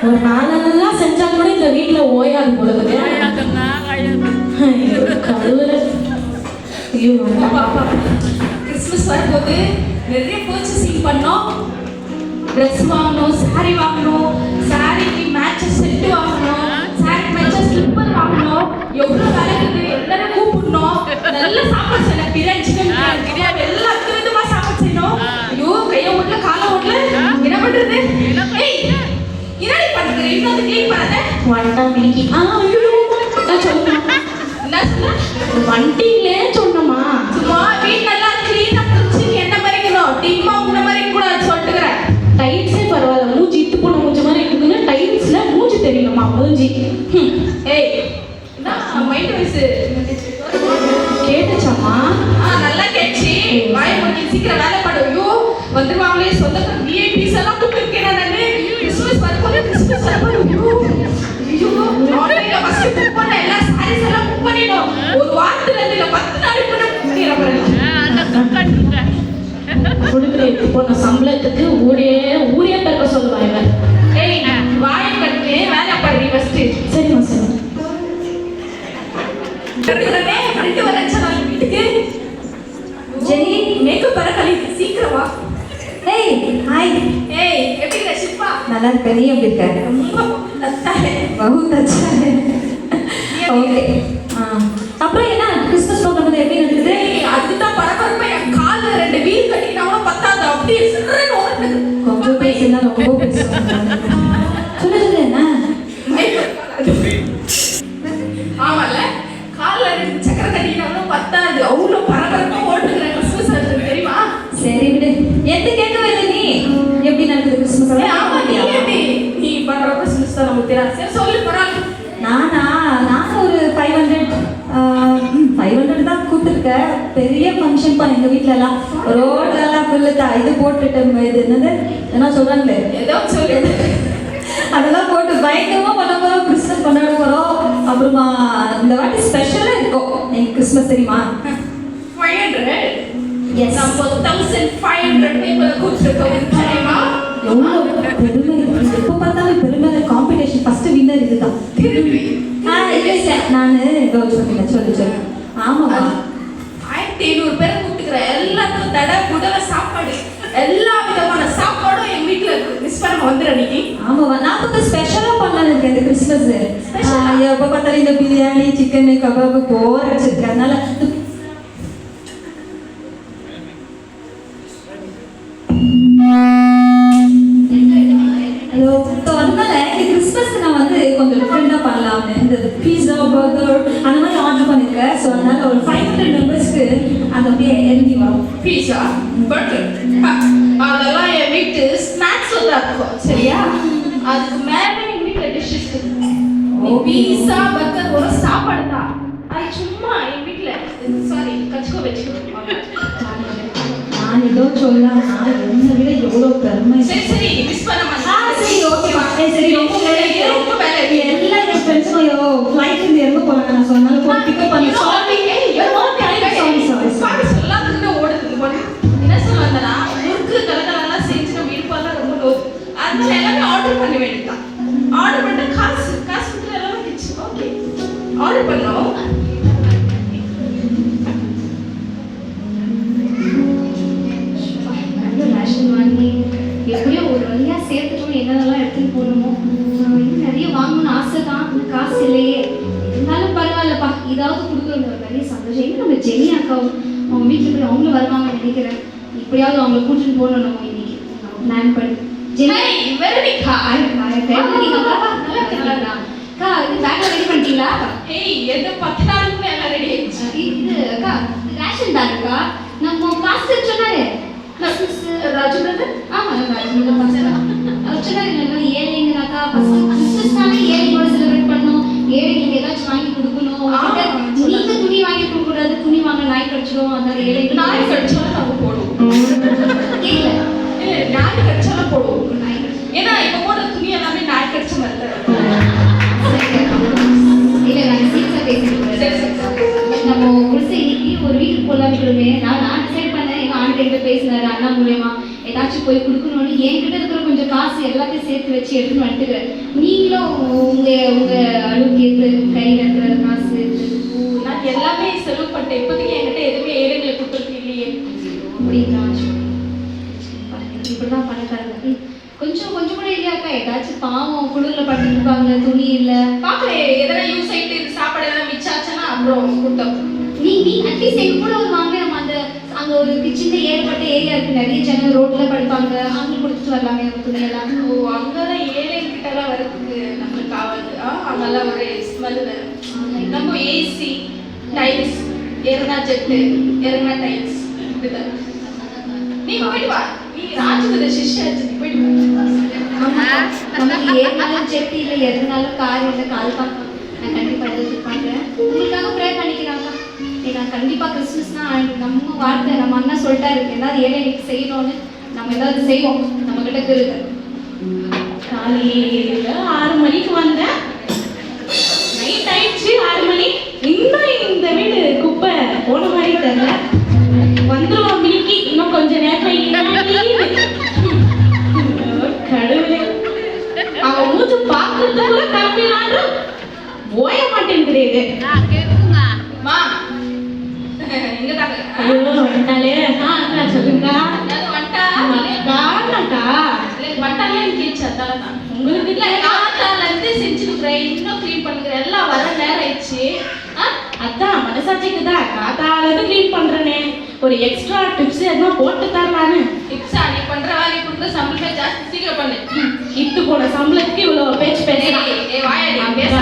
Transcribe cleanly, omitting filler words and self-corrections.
ஒரு நாளெல்லாம் செஞ்சா கூட இந்த வீட்டுல ஓயாது போடுறது. கிறிஸ்மஸ் வரும்போது நிறைய பர்ச்சேசிங் பண்ணோம். ட்ரெஸ் வாங்கணும், சாரி வாங்கணும், சாரிக்கு மேட்ச் செட் வாங்கணும், சாரிக்கு மேட்ச் ஸ்லிப்பர் வாங்கணும். எவ்வளவு வேலை இருக்குது, எல்லாரும் கூப்பிடணும். நல்ல சாப்பாடு செய்யணும், பிரியாணி, சிக்கன் பிரியாணி, எல்லாம் விதமா சாப்பாடு செய்யணும். ஐயோ கையை ஓட்டல காலை ஓட்டல, என்ன பண்றது? என்னடி பண்றது? இன்னொரு கிளீன் பண்ணாத வண்டா மினிக்கி. என்ன சொன்ன? வண்டியிலே சொன்னமா சும்மா வீட்டெல்லாம் கிளீனா புடிச்சு என்ன மாதிரிக்கணும், டீமா உன்ன மாதிரி கூட சொல்லிட்டுக்கிறேன். டைல்ஸே பரவாயில்ல, மூஞ்சி இட்டு போன மூஞ்சி மாதிரி இருக்குதுன்னு டைல்ஸ்ல மூஞ்சி தெரியணுமா மூஞ்சி. ஏய் நான் மைண்ட் வாய்ஸ் கேட்டுச்சாமா? நல்லா கேட்சி. வாய் மூடி சீக்கிரம் வேலை பாடு. ஐயோ வந்துருவாங்களே சொந்தக்கார விஐபிஸ் எல்லாம் கூப்பிட்டுருக்கேன் நானு. கிறிஸ்மஸ் வரும்போது கிறிஸ்மஸ் வரும்போது ஐயோ ஆன்லைன்ல ஃபர்ஸ்ட் புக் பண்ண எல்லா சாரீஸ் எல்லாம் புக் பண்ணிடணும். ஒரு வாரத்துல இருந்து 10 நாளைக்கு கூட புக் பண்ணிடுறேன். கொடுக்குற இப்போ நான் சம்பளத்துக்கு ஊரே பெருக்க சொல்லுவாங்க. ஏய் வாயை கட்டு வேலை பாடு ஃபர்ஸ்ட். சரிம்மா சரி. கரெக்டானே ஃப்ரெண்ட் வரேன் நான் வீட்டுக்கு. ஜெனி மேக்கப் வர கலி சீக்கிரம் வா. ஏய் ஹாய். ஏய் எப்படி இருக்க ஷிப்பா? நல்லா இருக்க, நீ எப்படி இருக்க? ரொம்ப லத்தா है बहुत अच्छा है. ஓகே. அப்புறம் என்ன கிறிஸ்மஸ் ப்ரோக்ராம் எப்படி நடக்குது? அதுக்கு தான் பரபரப்பா என் கால்ல 2 வீல் கட்டினாலும் பத்தாது, அப்படியே சிறன்னு ஓடுது. கொஞ்சம் பேசினா ரொம்ப பேசுவாங்க. சொல்லு என்ன? ஆமால கால்ல 2 சக்கர கட்டினாலும் பத்தாது, அவ்வளோ பரபரப்பா ஓடுற கிறிஸ்மஸ் அது தெரியுமா? சரி விடு, எந்த கேட்கவே இல்லை. நீ எப்படி நடக்குது கிறிஸ்மஸ்? ஆமா நீ பண்ற கிறிஸ்மஸ் தான் நமக்கு தெரியாது. சரி சொல்லு பரவாயில்ல. நான் ஒரு 500 தான் கூப்பிட்டுருக்கேன். பெரிய ஃபங்க்ஷன் பண்ண எங்கள் வீட்டிலலாம் ரோடெல்லாம் ஃபுல்லு இது போட்டுட்டு இது என்னது என்ன சொல்கிறாங்களே ஏதோ சொல்லு. அதெல்லாம் போட்டு பயங்கரமாக பண்ண போகிறோம், கிறிஸ்மஸ் கொண்டாட போகிறோம். அப்புறமா இந்த வாட்டி ஸ்பெஷலாக இருக்கும் எங்கள் கிறிஸ்மஸ் தெரியுமா? 500 எஸ், நம்ம 1500 people கூப்பிட்டுருக்கோம் தெரியுமா? எவ்வளோ பெருமை! எப்போ பார்த்தாலும் பெருமை காம்படிஷன். ஃபர்ஸ்ட் வின்னர் இதுதான். திருப்பி இல்லை நான் சொல்லு. ஆமாவா? 1500 பேரை கூப்பிட்டுக்கிறேன். எல்லாத்துக்கும் தடை புடவ சாப்பாடு, எல்லா விதமான சாப்பாடும் என் வீட்டுல இருக்கு. மிஸ் பண்ண வந்துடுற நீ. ஆமாவா? நான் கொஞ்சம் ஸ்பெஷலாக பண்ணலான்னு இருக்கேன் இந்த கிறிஸ்மஸ். எப்போ பார்த்தாலும் இந்த பிரியாணி, சிக்கன், கபாபு போர் அடிச்சிருக்கேன். அதனால ஹலோ. ஸோ அதனால இந்த கிறிஸ்மஸ்க்கு நான் வந்து கொஞ்சம் டிஃப்ரெண்டாக பண்ணலாம்னு இந்த பீஸா, பர்கர் அந்த மாதிரி ஆர்டர் பண்ணியிருக்கேன். ஸோ அதனால ஒரு 500 மெம்பர்ஸ்க்கு அது அப்படியே இறங்கி வரும். பீஸா, பர்கர் அதெல்லாம் என் வீட்டு ஸ்நாக்ஸ் தான் இருக்கும் சரியா? அதுக்கு மேல என் வீட்டுல டிஷ்ஷஸ் இருக்கு. பீஸா பர்கர் ஒரு சாப்பாடு தான். அது சும்மா என் வீட்டுல சாரி கச்சுக்கோ வச்சுக்கோ. நான் ஏதோ சொல்லலாம், என்னை விட எவ்வளோ பெருமை. சரி மிஸ் பண்ண மாட்டேன். சரி ஓகேவா? சரி ரொம்ப வேலை எல்லாம் என் ஃப்ரெண்ட்ஸும் ஃப்ளைட்லேருந்து இறங்க போகிறாங்க. நான் சொன்னாலும் போய் பிக்கப் பண்ணி சாரி சொல்லாதுன்னு ஓடுது. என்ன சொல்ல வந்தனா முறுக்கு கலகலெல்லாம் செஞ்சு நம்ம இடுப்பெல்லாம் ரொம்ப லோது. அதனால எல்லாமே ஆர்டர் பண்ண வேண்டியதான். ஆர்டர் பண்ண காசு கொடுத்து எல்லாமே கிச்சு. ஓகே ஆர்டர் பண்ணோம். ரேஷன் வாங்கி எப்படியோ ஒரு வழியாக சேர்த்துட்டோம். என்னென்னலாம் எடுத்துகிட்டு போகணுமோ இன்னும் நிறைய வாங்கணும்னு ஆசை தான், காசு இல்லையே. இருந்தாலும் பரவாயில்லப்பா, இதாவது கொடுக்குற நிறைய சந்தோஷம். இன்னும் நம்ம ஜெனி அக்காவும் அவங்க வீட்டில் போய் அவங்களும் வருவாங்கன்னு நினைக்கிறேன். இப்படியாவது அவங்களை கூட்டிட்டு போகணும் நம்ம இன்னைக்கு பிளான் பண்ணி. ஜெனி வெரனிகா அக்கா இது பேக்கில் ரெடி பண்ணிட்டீங்களா? எது 10 நாளுக்குள்ள எல்லாம் ரெடி ஆயிடுச்சு. இது அக்கா ரேஷன் பேக்குக்கா. நம்ம பாஸ்டர் சொன்னாரு ராஜேந்திரன். ஆமா அவர் சொன்னாரு இந்த மாதிரி ஏழைங்கனாக்கா கிறிஸ்மஸ்னால ஏழைங்களோட செலிப்ரேட் பண்ணணும், ஏழைங்களுக்கு ஏதாச்சும் வாங்கி கொடுக்கணும். நீங்க துணி வாங்கி கொடுக்க கூடாது, துணி வாங்க நாய் கடிச்சிடும். அதனால ஏழைங்க நாய் கடிச்சாலும் நாங்க போடுவோம். கேட்கல நாய் கடிச்சாலும் போடுவோம். ஏன்னா இப்ப போடுற துணி எல்லாமே நாய் கடிச்ச மாதிரி தான். இல்ல நாங்க சீக்கிரம் பேசிக்கிறோம். நம்ம குடிசை இன்னைக்கு ஒரு வீட்டுக்கு போலாம் விட்டுருமே. நான் டிசைட் பண்ணேன். எங்க ஆண்டு கிட்ட பேசினாரு அண்ணா மூலியமா ஏதாச்சும் போய் கொடுக்கணும்னு. என்கிட்ட இருக்கிற கொஞ்சம் காசு எல்லாத்தையும் சேர்த்து சேர்த்து வச்சு எடுத்துன்னு வந்துட்டுக்கிறேன். நீங்களும் உங்க அளவுக்கு ஏற்ற கையில் இருக்கிற காசு நான் எல்லாமே செலவு பண்ணிட்டேன். இப்போதைக்கு என்கிட்ட எதுவுமே ஏழைங்களை கொடுத்துருக்கு இல்லையே. அப்படிங்களா? இப்படிதான் பணக்காரங்க. கொஞ்சம் கூட இல்லையாக்கா? ஏதாச்சும் பாவம் குளிரில் படுத்துட்டு இருப்பாங்க, துணி இல்லை. பார்க்கல எதனா யூஸ் ஆகிட்டு சாப்பாடு எதாவது மிச்சாச்சுன்னா அப்புறம் கொடுத்தோம். நீ அட்லீஸ்ட் எங்க கூட ஒரு வாங்க, நம்ம அங்க ஒரு சின்ன ஏற்பட்ட ஏரியா இருக்கு, நிறைய ஜனம் ரோட்ல படுப்பாங்க, அவங்களுக்கு கொடுத்துட்டு வரலாமே நம்ம துணியெல்லாம். ஓ, அங்கெல்லாம் ஏழைங்கிட்டலாம் வரதுக்கு நம்மளுக்கு ஆகாது. அங்கெல்லாம் ஒரு ஸ்மெல் வரும். நம்ம ஏசி டைல்ஸ் எறனா ஜெட்டு எறனா டைல்ஸ் இதுதான். நீ போயிட்டு வா, நீ ராஜகுத சிஷ்யாச்சு, நீ போயிட்டு வா. நமக்கு ஏறினாலும் ஜெட் இல்லை, எதுனாலும் கார் இல்லை, கால் பார்க்கலாம். நான் கண்டிப்பாக எதிர்த்து பண்ணுறேன். உங்களுக்காக ப்ரே பண்ணிக்கிறாங்க. நான் கண்டிப்பாக கிறிஸ்மஸ்னா நம்ம வார்த்தை, நம்ம அண்ணா சொல்லிட்டாரு ஏதாவது ஏழைக்கு செய்யணும்னு, நம்ம ஏதாவது செய்வோம். நம்ம கிட்ட இருக்குது. காலையில 6 மணிக்கு வந்தேன், நைட் ஆயிடுச்சு 6 மணி. இன்னும் இந்த வீடு குப்பை போன மாதிரி தெரியல. வந்துருவான் மினிக்கி இன்னும் கொஞ்ச நேரம். கடவுளே, அவன் மூச்சு பார்க்கறதுக்குள்ள கிளம்பினான்னு ஓய மாட்டேங்குது. மா இங்க தாங்க. ஐயோ வந்துட்டாலே. அக்கா சொல்லுங்க. வட்டாலே கேச்சு. அதான் உங்களுக்கு இல்லை, காத்தால இருந்து செஞ்சுருக்குறேன், இன்னும் க்ளீன் பண்ணுறேன், எல்லாம் வர நேரம் ஆயிடுச்சு. அதான் மனசாட்சிக்கு தான் காத்தால இருந்து க்ளீன் பண்றேனே. ஒரு எக்ஸ்ட்ரா டிப்ஸ் எதுனா போட்டு தரலான்னு. டிப்ஸா? நீ பண்ற வேலை கொடுத்த சம்பளமே ஜாஸ்தி, சீக்கிரம் பண்ணு. இட்டு போன சம்பளத்துக்கு இவ்வளவு பேச்சு பேசுறேன். வாயாடி பேச